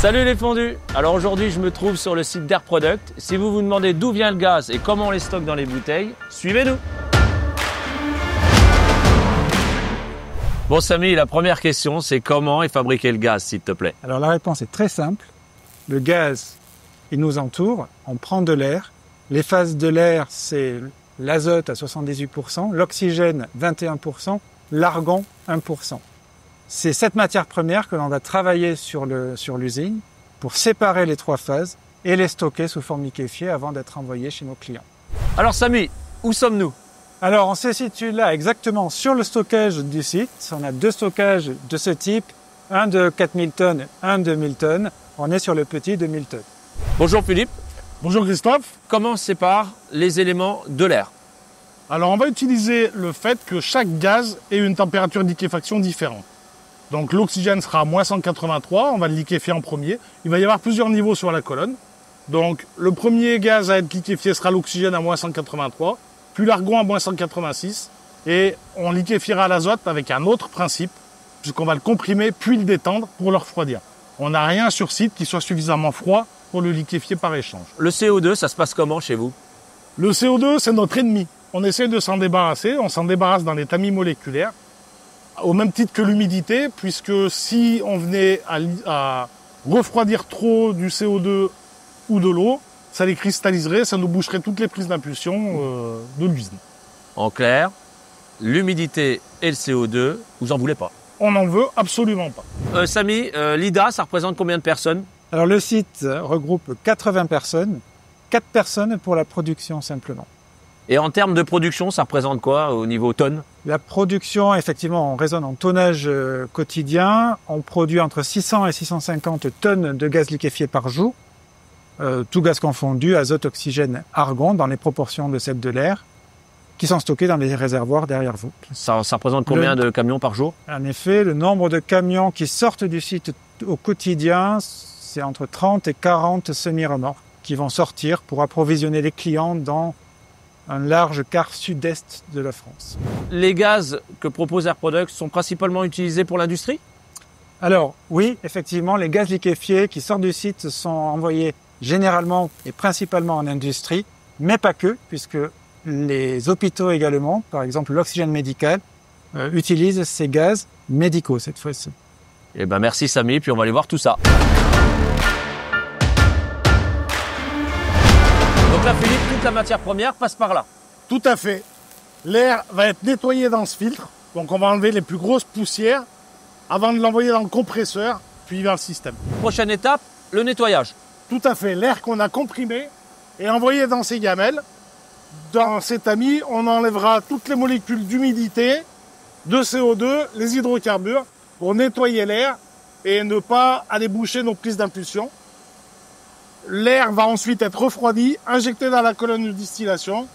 Salut les fondus. Alors aujourd'hui, je me trouve sur le site d'Air Product. Si vous vous demandez d'où vient le gaz et comment on les stocke dans les bouteilles, suivez-nous. Bon Samy, la première question, c'est comment est fabriqué le gaz, s'il te plaît? Alors la réponse est très simple. Le gaz, il nous entoure, on prend de l'air. Les phases de l'air, c'est l'azote à 78%, l'oxygène 21%, l'argon 1%. C'est cette matière première que l'on va travailler sur l'usine pour séparer les trois phases et les stocker sous forme liquéfiée avant d'être envoyés chez nos clients. Alors Samy, où sommes-nous? Alors on se situe là exactement sur le stockage du site. On a deux stockages de ce type, un de 4000 tonnes, un de 1000 tonnes. On est sur le petit de 1000 tonnes. Bonjour Philippe. Bonjour Christophe. Comment on sépare les éléments de l'air? Alors on va utiliser le fait que chaque gaz ait une température de liquéfaction différente. Donc l'oxygène sera à moins 183, on va le liquéfier en premier. Il va y avoir plusieurs niveaux sur la colonne. Donc le premier gaz à être liquéfié sera l'oxygène à moins 183, puis l'argon à moins 186. Et on liquéfiera l'azote avec un autre principe, puisqu'on va le comprimer puis le détendre pour le refroidir. On n'a rien sur site qui soit suffisamment froid pour le liquéfier par échange. Le CO2, ça se passe comment chez vous? Le CO2, c'est notre ennemi. On essaie de s'en débarrasser, on s'en débarrasse dans les tamis moléculaires, au même titre que l'humidité, puisque si on venait à refroidir trop du CO2 ou de l'eau, ça les cristalliserait, ça nous boucherait toutes les prises d'impulsion de l'usine. En clair, l'humidité et le CO2, vous en voulez pas? On n'en veut absolument pas. Samy, l'IDA, ça représente combien de personnes? Alors le site regroupe 80 personnes, 4 personnes pour la production simplement. Et en termes de production, ça représente quoi au niveau tonnes? La production, effectivement, on raisonne en tonnage quotidien. On produit entre 600 et 650 tonnes de gaz liquéfié par jour. Tout gaz confondu, azote, oxygène, argon, dans les proportions de celles de l'air, qui sont stockés dans les réservoirs derrière vous. Ça représente combien de camions par jour? En effet, le nombre de camions qui sortent du site au quotidien, c'est entre 30 et 40 semi-remorques qui vont sortir pour approvisionner les clients dans un large quart sud-est de la France. Les gaz que propose Air Product sont principalement utilisés pour l'industrie? Alors oui, effectivement, les gaz liquéfiés qui sortent du site sont envoyés généralement et principalement en industrie, mais pas que, puisque les hôpitaux également, par exemple l'oxygène médical, utilisent ces gaz médicaux cette fois-ci. Eh ben merci Samy, puis on va aller voir tout ça. Donc là Philippe, toute la matière première passe par là. Tout à fait. L'air va être nettoyé dans ce filtre, donc on va enlever les plus grosses poussières avant de l'envoyer dans le compresseur, puis vers le système. Prochaine étape, le nettoyage. Tout à fait. L'air qu'on a comprimé est envoyé dans ces gamelles. Dans ces tamis, on enlèvera toutes les molécules d'humidité, de CO2, les hydrocarbures, pour nettoyer l'air et ne pas aller boucher nos prises d'impulsion. L'air va ensuite être refroidi, injecté dans la colonne de distillation.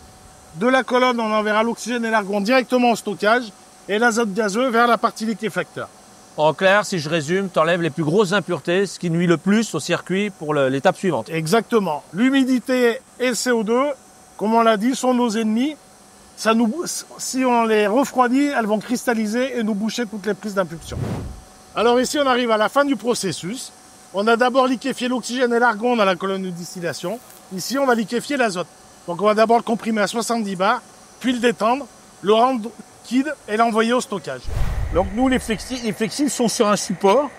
De la colonne, on enverra l'oxygène et l'argon directement au stockage et l'azote gazeux vers la partie liquéfacteur. En clair, si je résume, tu enlèves les plus grosses impuretés, ce qui nuit le plus au circuit pour l'étape suivante. Exactement. L'humidité et le CO2, comme on l'a dit, sont nos ennemis. Si on les refroidit, elles vont cristalliser et nous boucher toutes les prises d'impulsion. Alors ici, on arrive à la fin du processus. On a d'abord liquéfié l'oxygène et l'argon dans la colonne de distillation. Ici, on va liquéfier l'azote. Donc on va d'abord le comprimer à 70 bars, puis le détendre, le rendre liquide et l'envoyer au stockage. Donc nous, les flexibles sont sur un support.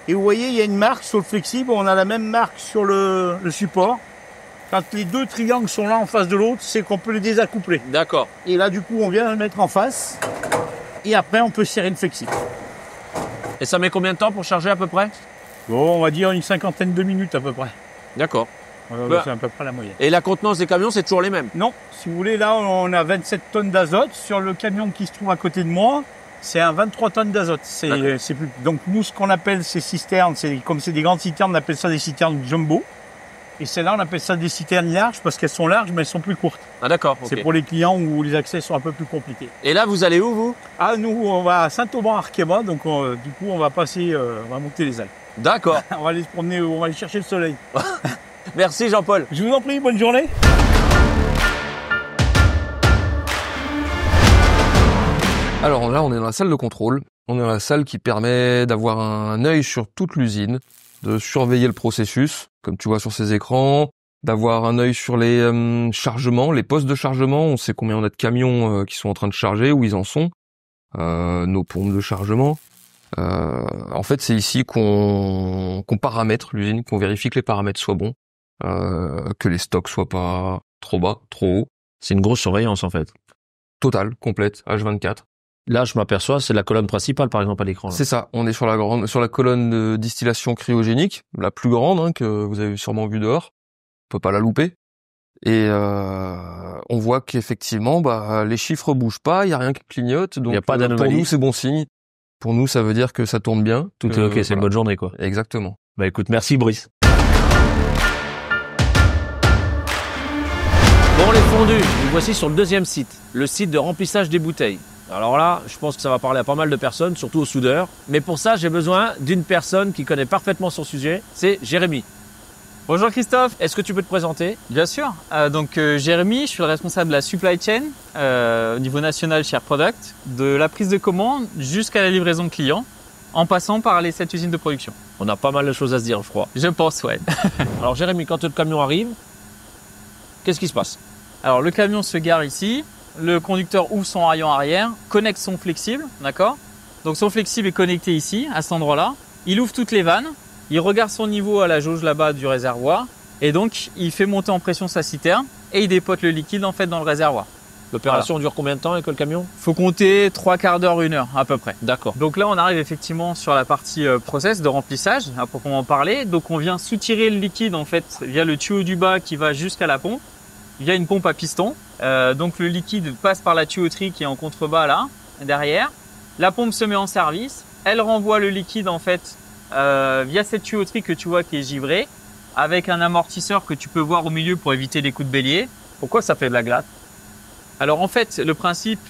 Et vous voyez, il y a une marque sur le flexible. On a la même marque sur le support. Quand les deux triangles sont là en face de l'autre, c'est qu'on peut les désaccoupler. D'accord. Et là, du coup, on vient le mettre en face. Et après, on peut serrer le flexible. Et ça met combien de temps pour charger à peu près? Bon, on va dire une cinquantaine de minutes à peu près. D'accord. C'est à peu près la moyenne. Et la contenance des camions, c'est toujours les mêmes? Non, si vous voulez, là, on a 27 tonnes d'azote. Sur le camion qui se trouve à côté de moi, c'est un 23 tonnes d'azote. Donc nous, ce qu'on appelle ces cisternes, comme c'est des grandes citernes, on appelle ça des citernes jumbo. Et celles-là, on appelle ça des citernes larges parce qu'elles sont larges, mais elles sont plus courtes. Ah d'accord. C'est pour les clients où les accès sont un peu plus compliqués. Et là, vous allez où, vous? Ah, nous, on va à Saint-Auban-Arkema, donc du coup, on va monter les Alpes. D'accord. On va aller se promener, on va aller chercher le soleil. Merci Jean-Paul. Je vous en prie, bonne journée. Alors là, on est dans la salle de contrôle. On est dans la salle qui permet d'avoir un œil sur toute l'usine, de surveiller le processus, comme tu vois sur ces écrans, d'avoir un œil sur les chargements, les postes de chargement. On sait combien on a de camions qui sont en train de charger, où ils en sont, nos pompes de chargement. En fait, c'est ici qu'on paramètre l'usine, qu'on vérifie que les paramètres soient bons, que les stocks soient pas trop bas, trop hauts. C'est une grosse surveillance en fait. Totale, complète, H24. Là, je m'aperçois, c'est la colonne principale par exemple à l'écran. C'est ça, on est sur la colonne de distillation cryogénique, la plus grande que vous avez sûrement vue dehors. On peut pas la louper. Et on voit qu'effectivement, les chiffres bougent pas, il y a rien qui clignote, donc y a pas pour d'anomalie. nous c'est bon signe. Pour nous, ça veut dire que ça tourne bien. Tout est ok, c'est une voilà. bonne journée quoi. Exactement. Bah écoute, merci Brice. Bon les fondus, nous voici sur le deuxième site, le site de remplissage des bouteilles. Alors là, je pense que ça va parler à pas mal de personnes, surtout aux soudeurs. Mais pour ça, j'ai besoin d'une personne qui connaît parfaitement son sujet, c'est Jérémy. Bonjour Christophe. Est-ce que tu peux te présenter? Bien sûr. Jérémy, je suis le responsable de la supply chain au niveau national chez Air Product, de la prise de commande jusqu'à la livraison client, en passant par les 7 usines de production. On a pas mal de choses à se dire, je crois. Je pense, ouais. Alors Jérémy, quand le camion arrive, qu'est-ce qui se passe? Alors le camion se gare ici, le conducteur ouvre son rayon arrière, connecte son flexible, d'accord? Donc son flexible est connecté ici, à cet endroit-là. Il ouvre toutes les vannes, il regarde son niveau à la jauge là-bas du réservoir, et donc il fait monter en pression sa citerne et il dépote le liquide en fait dans le réservoir. L'opération dure combien de temps avec le camion? Faut compter 3/4 d'heure, 1 heure à peu près. D'accord. Donc là on arrive effectivement sur la partie process de remplissage à proprement parler. Donc on vient soutirer le liquide en fait via le tuyau du bas qui va jusqu'à la pompe, via une pompe à piston. Donc le liquide passe par la tuyauterie qui est en contrebas là, derrière. La pompe se met en service, elle renvoie le liquide en fait via cette tuyauterie que tu vois qui est givrée, avec un amortisseur que tu peux voir au milieu pour éviter les coups de bélier. Pourquoi ça fait de la glace? Alors en fait, le principe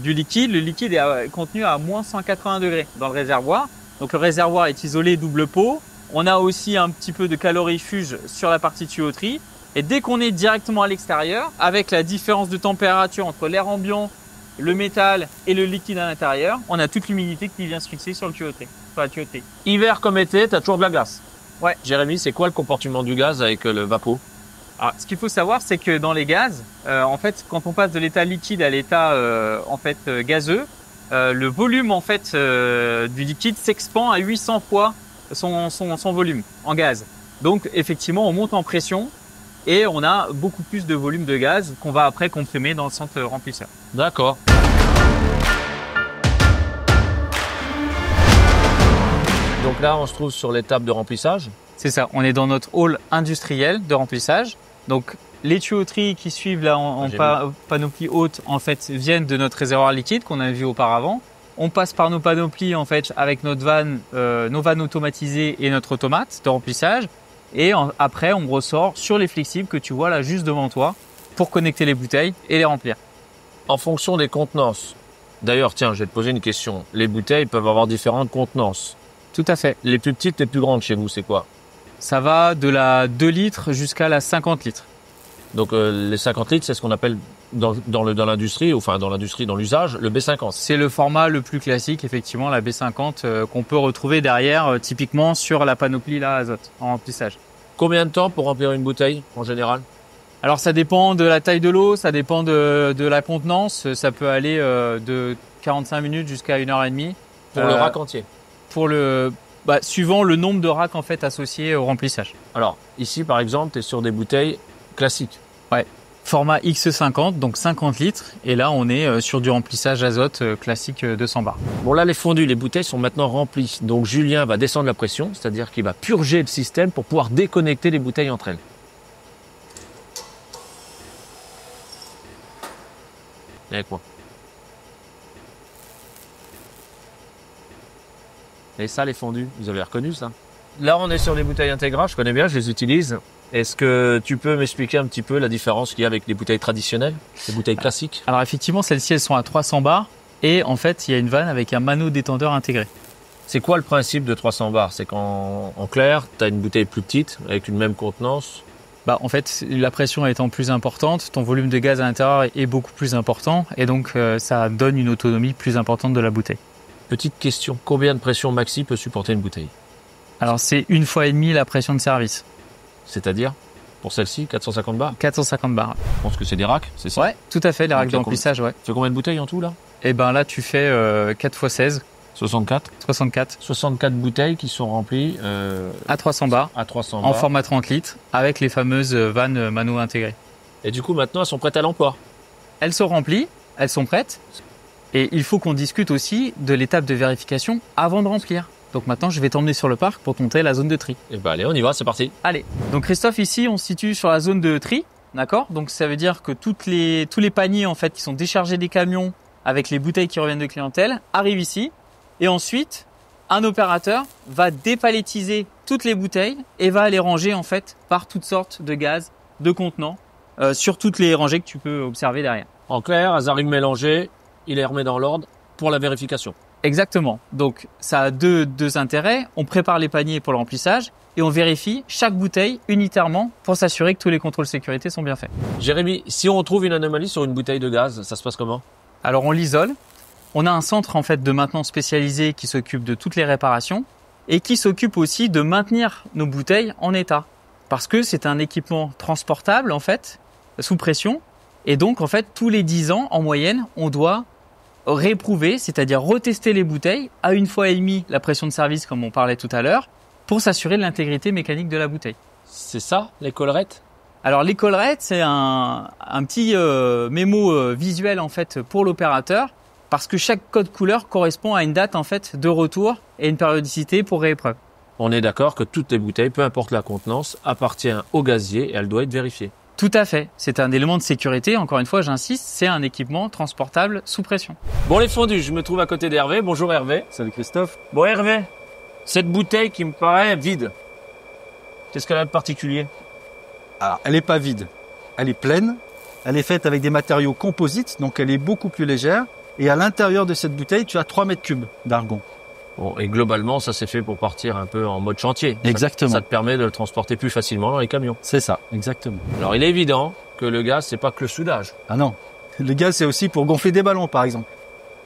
du liquide, le liquide est contenu à moins 180 degrés dans le réservoir. Donc le réservoir est isolé double pot. On a aussi un petit peu de calorifuge sur la partie tuyauterie. Et dès qu'on est directement à l'extérieur, avec la différence de température entre l'air ambiant, le métal et le liquide à l'intérieur, on a toute l'humidité qui vient se fixer sur la tuyauterie. Hiver comme été, t'as toujours de la glace. Ouais. Jérémy, c'est quoi le comportement du gaz avec le vapeau? Alors, ce qu'il faut savoir, c'est que dans les gaz, en fait, quand on passe de l'état liquide à l'état gazeux, le volume en fait du liquide s'expand à 800 fois son volume en gaz. Donc, effectivement, on monte en pression et on a beaucoup plus de volume de gaz qu'on va après comprimer dans le centre remplisseur. D'accord. Donc là, on se trouve sur l'étape de remplissage. C'est ça, on est dans notre hall industriel de remplissage. Donc les tuyauteries qui suivent là en panoplie haute en fait viennent de notre réservoir liquide qu'on a vu auparavant. On passe par nos panoplies en fait avec notre vanne, nos vannes automatisées et notre automate de remplissage. Et après on ressort sur les flexibles que tu vois là juste devant toi pour connecter les bouteilles et les remplir. En fonction des contenances. D'ailleurs, tiens, je vais te poser une question. Les bouteilles peuvent avoir différentes contenances. Tout à fait. Les plus petites, les plus grandes chez vous, c'est quoi? Ça va de la 2 litres jusqu'à la 50 litres. Donc les 50 litres, c'est ce qu'on appelle dans l'industrie, enfin dans l'usage, le B50. C'est le format le plus classique, effectivement, la B50 qu'on peut retrouver derrière, typiquement sur la panoplie là, azote en remplissage. Combien de temps pour remplir une bouteille en général? Alors ça dépend de la taille de l'eau, ça dépend de la contenance. Ça peut aller de 45 minutes jusqu'à 1h30. Pour le rack entier? Suivant le nombre de racks en fait associés au remplissage. Alors ici par exemple, tu es sur des bouteilles classiques. Ouais. Format X50, donc 50 litres. Et là, on est sur du remplissage azote classique 200 bars. Bon là, les fondus, les bouteilles sont maintenant remplies. Donc Julien va descendre la pression, c'est-à-dire qu'il va purger le système pour pouvoir déconnecter les bouteilles entre elles. Viens avec moi. Et ça, les fondus, vous avez reconnu ça? Là, on est sur des bouteilles intégrales, je connais bien, je les utilise. Est-ce que tu peux m'expliquer un petit peu la différence qu'il y a avec les bouteilles traditionnelles, les bouteilles classiques? Alors effectivement, celles-ci, elles sont à 300 bars et en fait, il y a une vanne avec un mano détendeur intégré. C'est quoi le principe de 300 bars? C'est qu'en clair, tu as une bouteille plus petite avec une même contenance? En fait, la pression étant plus importante, ton volume de gaz à l'intérieur est beaucoup plus important et donc ça donne une autonomie plus importante de la bouteille. Petite question, combien de pression maxi peut supporter une bouteille? Alors c'est 1,5 fois la pression de service. C'est-à-dire, pour celle-ci, 450 bars. 450 bars. Je pense que c'est des racks, c'est ça? Ouais, tout à fait, les racks Donc, d'emplissage, ouais. Tu fais combien de bouteilles en tout là? Et ben là, tu fais 4 x 16, 64. 64. 64 bouteilles qui sont remplies À 300 bars. à 300 En bars. format 30 litres, avec les fameuses vannes Mano intégrées. Et du coup, maintenant, elles sont prêtes à l'emploi. Elles sont remplies, elles sont prêtes. Et il faut qu'on discute aussi de l'étape de vérification avant de remplir. Donc maintenant, je vais t'emmener sur le parc pour te montrer la zone de tri. Et bah allez, on y va, c'est parti. Allez. Donc Christophe, ici, on se situe sur la zone de tri. D'accord? Donc ça veut dire que tous les paniers, en fait, qui sont déchargés des camions avec les bouteilles qui reviennent de clientèle, arrivent ici. Et ensuite, un opérateur va dépalettiser toutes les bouteilles et va les ranger, en fait, par toutes sortes de gaz, de contenants, sur toutes les rangées que tu peux observer derrière. En clair, elles arrivent mélangées, il les remet dans l'ordre pour la vérification. Exactement. Donc, ça a deux intérêts. On prépare les paniers pour le remplissage et on vérifie chaque bouteille unitairement pour s'assurer que tous les contrôles sécurité sont bien faits. Jérémy, si on trouve une anomalie sur une bouteille de gaz, ça se passe comment? Alors, on l'isole. On a un centre, en fait, de maintenance spécialisé qui s'occupe de toutes les réparations et qui s'occupe aussi de maintenir nos bouteilles en état. Parce que c'est un équipement transportable, en fait, sous pression. Et donc, en fait, tous les 10 ans, en moyenne, on doit réprouver, c'est-à-dire retester les bouteilles à 1,5 fois la pression de service, comme on parlait tout à l'heure, pour s'assurer de l'intégrité mécanique de la bouteille. C'est ça, les collerettes? Alors les collerettes, c'est un petit mémo visuel en fait pour l'opérateur, parce que chaque code couleur correspond à une date en fait de retour et une périodicité pour réépreuve. On est d'accord que toutes les bouteilles, peu importe la contenance, appartiennent au gazier et elle doit être vérifiée. Tout à fait. C'est un élément de sécurité. Encore une fois, j'insiste, c'est un équipement transportable sous pression. Bon les fondus, je me trouve à côté d'Hervé. Bonjour Hervé. Salut Christophe. Bon Hervé, cette bouteille qui me paraît vide, qu'est-ce qu'elle a de particulier? Alors, elle n'est pas vide, elle est pleine. Elle est faite avec des matériaux composites, donc elle est beaucoup plus légère. Et à l'intérieur de cette bouteille, tu as 3 mètres cubes d'argon. Bon, et globalement, ça c'est fait pour partir un peu en mode chantier. Exactement. Ça te permet de le transporter plus facilement dans les camions. C'est ça, exactement. Alors il est évident que le gaz, c'est pas que le soudage. Ah non, le gaz c'est aussi pour gonfler des ballons par exemple.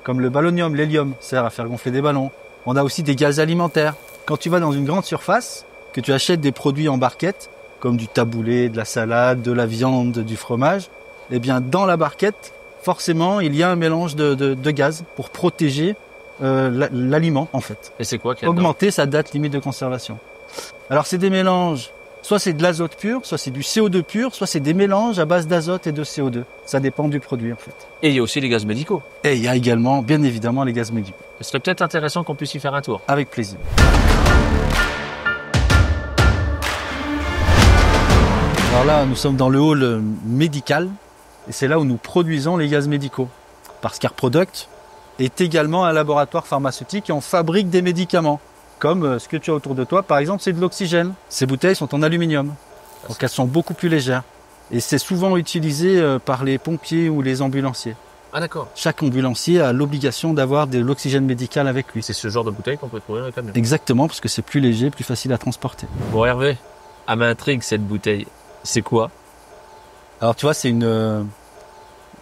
Comme le ballonium, l'hélium sert à faire gonfler des ballons. On a aussi des gaz alimentaires. Quand tu vas dans une grande surface, que tu achètes des produits en barquette, comme du taboulé, de la salade, de la viande, du fromage, eh bien dans la barquette, forcément, il y a un mélange de gaz pour protéger l'aliment en fait. Et c'est quoi qu'il y a dedans? Augmenter sa date limite de conservation. Alors c'est des mélanges, soit c'est de l'azote pur, soit c'est du CO2 pur, soit c'est des mélanges à base d'azote et de CO2. Ça dépend du produit en fait. Et il y a aussi les gaz médicaux. Et il y a également, bien évidemment, les gaz médicaux. Ce serait peut-être intéressant qu'on puisse y faire un tour. Avec plaisir. Alors là, nous sommes dans le hall médical et c'est là où nous produisons les gaz médicaux. Parce qu'AirProduct est également un laboratoire pharmaceutique et on fabrique des médicaments. Comme ce que tu as autour de toi, par exemple, c'est de l'oxygène. Ces bouteilles sont en aluminium, donc elles sont beaucoup plus légères. Et c'est souvent utilisé par les pompiers ou les ambulanciers. Ah d'accord. Chaque ambulancier a l'obligation d'avoir de l'oxygène médical avec lui. C'est ce genre de bouteille qu'on peut trouver dans les camions. Exactement, parce que c'est plus léger, plus facile à transporter. Bon Hervé, elle m'intrigue cette bouteille. C'est quoi? Alors tu vois, c'est une...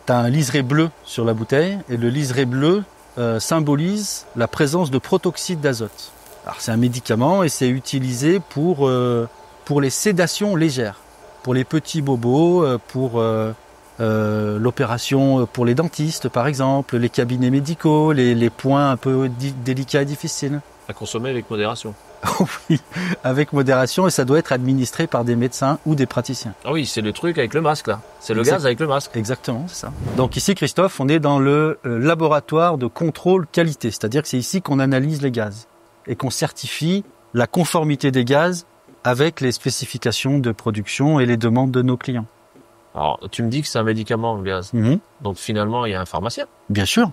T'as un liseré bleu sur la bouteille, et le liseré bleu symbolise la présence de protoxyde d'azote. Alors c'est un médicament et c'est utilisé pour les sédations légères, pour les petits bobos, pour l'opération pour les dentistes par exemple, les cabinets médicaux, les points un peu délicats et difficiles. À consommer avec modération. Oui, avec modération, et ça doit être administré par des médecins ou des praticiens. Ah oui, c'est le truc avec le masque là. C'est le gaz avec le masque. Exactement, c'est ça. Donc ici, Christophe, on est dans le laboratoire de contrôle qualité, c'est-à-dire que c'est ici qu'on analyse les gaz et qu'on certifie la conformité des gaz avec les spécifications de production et les demandes de nos clients. Alors, tu me dis que c'est un médicament, le gaz. Donc finalement, il y a un pharmacien. Bien sûr,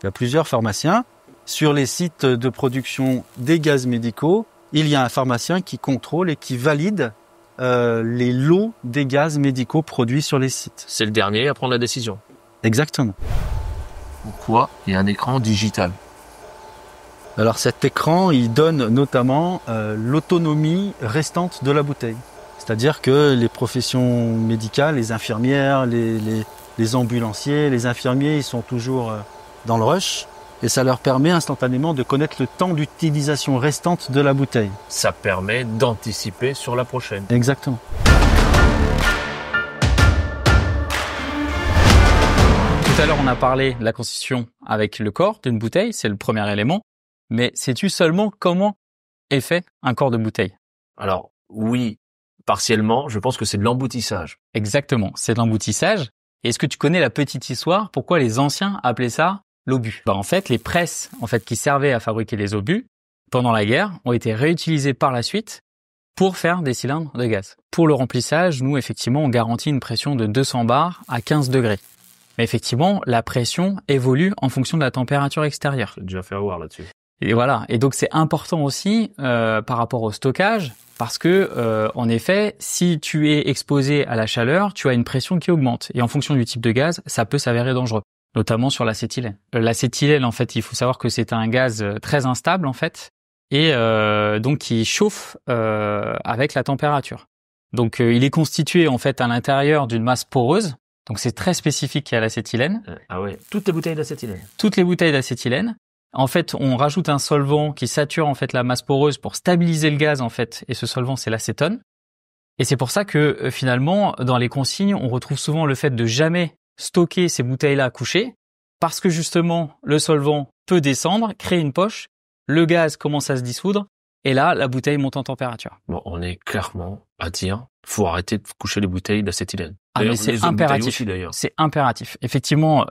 il y a plusieurs pharmaciens. Sur les sites de production des gaz médicaux, il y a un pharmacien qui contrôle et qui valide les lots des gaz médicaux produits sur les sites. C'est le dernier à prendre la décision. Exactement. Pourquoi il y a un écran digital? Alors cet écran, il donne notamment l'autonomie restante de la bouteille. C'est-à-dire que les professions médicales, les infirmières, les ambulanciers, les infirmiers, ils sont toujours dans le rush. et ça leur permet instantanément de connaître le temps d'utilisation restante de la bouteille. Ça permet d'anticiper sur la prochaine. Exactement. Tout à l'heure, on a parlé de la constitution avec le corps d'une bouteille, c'est le premier élément. Mais sais-tu seulement comment est fait un corps de bouteille? Alors, oui, partiellement, je pense que c'est de l'emboutissage. Exactement, c'est de l'emboutissage. Et est-ce que tu connais la petite histoire? Pourquoi les anciens appelaient ça l'obus? En fait, les presses qui servaient à fabriquer les obus pendant la guerre ont été réutilisées par la suite pour faire des cylindres de gaz. Pour le remplissage, nous, effectivement, on garantit une pression de 200 bars à 15 degrés. Mais effectivement, la pression évolue en fonction de la température extérieure. J'ai déjà fait avoir là-dessus. Et voilà. Et donc, c'est important aussi par rapport au stockage parce que, en effet, si tu es exposé à la chaleur, tu as une pression qui augmente. Et en fonction du type de gaz, ça peut s'avérer dangereux, notamment sur l'acétylène. L'acétylène, en fait, il faut savoir que c'est un gaz très instable, en fait, et donc qui chauffe avec la température. Donc, il est constitué, en fait, à l'intérieur d'une masse poreuse. Donc, c'est très spécifique à l'acétylène. Ah ouais, toutes les bouteilles d'acétylène. Toutes les bouteilles d'acétylène. En fait, on rajoute un solvant qui sature en fait la masse poreuse pour stabiliser le gaz en fait, et ce solvant c'est l'acétone. Et c'est pour ça que finalement, dans les consignes, on retrouve souvent le fait de jamais stocker ces bouteilles-là couchées, parce que justement le solvant peut descendre, créer une poche, le gaz commence à se dissoudre, et là la bouteille monte en température. Bon, on est clairement à dire, faut arrêter de coucher les bouteilles d'acétylène. Ah mais c'est impératif. C'est impératif. Effectivement,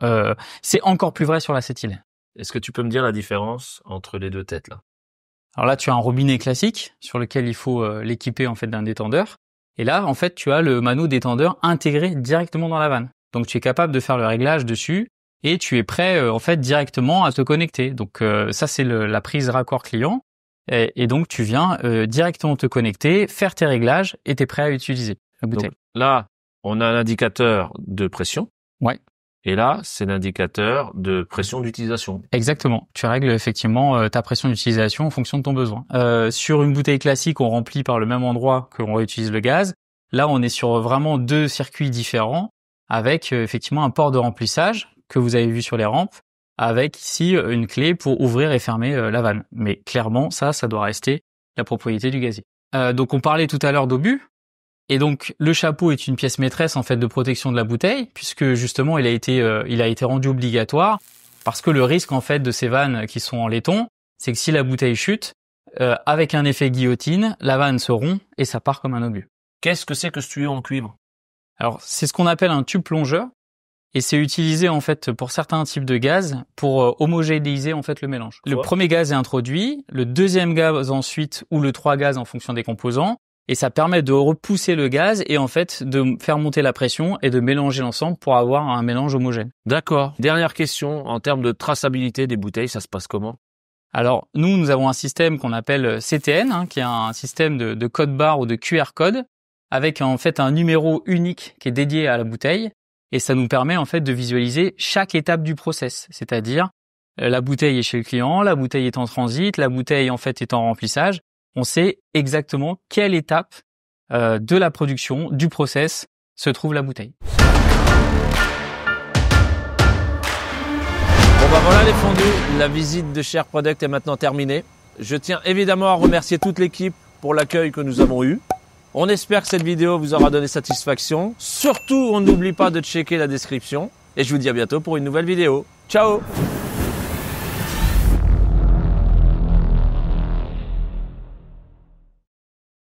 c'est encore plus vrai sur l'acétylène. Est-ce que tu peux me dire la différence entre les deux têtes là? Alors là, tu as un robinet classique sur lequel il faut l'équiper en fait d'un détendeur. Et là, en fait, tu as le mano détendeur intégré directement dans la vanne. Donc, tu es capable de faire le réglage dessus et tu es prêt en fait directement à te connecter. Donc, ça c'est la prise raccord client. Et donc, tu viens directement te connecter, faire tes réglages et tu es prêt à utiliser la bouteille. Donc, là, on a un indicateur de pression. Ouais. Et là, c'est l'indicateur de pression d'utilisation. Exactement. Tu règles effectivement ta pression d'utilisation en fonction de ton besoin. Sur une bouteille classique, on remplit par le même endroit qu'on réutilise le gaz. Là, on est sur vraiment deux circuits différents avec effectivement un port de remplissage que vous avez vu sur les rampes, avec ici une clé pour ouvrir et fermer la vanne. Mais clairement, ça doit rester la propriété du gazier. Donc, on parlait tout à l'heure d'obus. Et donc le chapeau est une pièce maîtresse en fait de protection de la bouteille puisque justement il a été rendu obligatoire parce que le risque en fait de ces vannes qui sont en laiton, c'est que si la bouteille chute avec un effet guillotine, la vanne se rompt et ça part comme un obus. Qu'est-ce que c'est que ce tuyau en cuivre? Alors c'est ce qu'on appelle un tube plongeur et c'est utilisé en fait pour certains types de gaz pour homogénéiser en fait le mélange. Le premier gaz est introduit, le deuxième gaz ensuite ou le 3 gaz en fonction des composants. Et ça permet de repousser le gaz et en fait de faire monter la pression et de mélanger l'ensemble pour avoir un mélange homogène. D'accord. Dernière question, en termes de traçabilité des bouteilles, ça se passe comment? Alors nous avons un système qu'on appelle CTN, qui est un système de code barre ou de QR code avec en fait un numéro unique qui est dédié à la bouteille et ça nous permet en fait de visualiser chaque étape du process, c'est-à-dire la bouteille est chez le client, la bouteille est en transit, la bouteille en fait est en remplissage. On sait exactement quelle étape de la production, du process, se trouve la bouteille. Bon bah voilà les fondus, la visite de Share Product est maintenant terminée. Je tiens évidemment à remercier toute l'équipe pour l'accueil que nous avons eu. On espère que cette vidéo vous aura donné satisfaction. Surtout, on n'oublie pas de checker la description. Et je vous dis à bientôt pour une nouvelle vidéo. Ciao!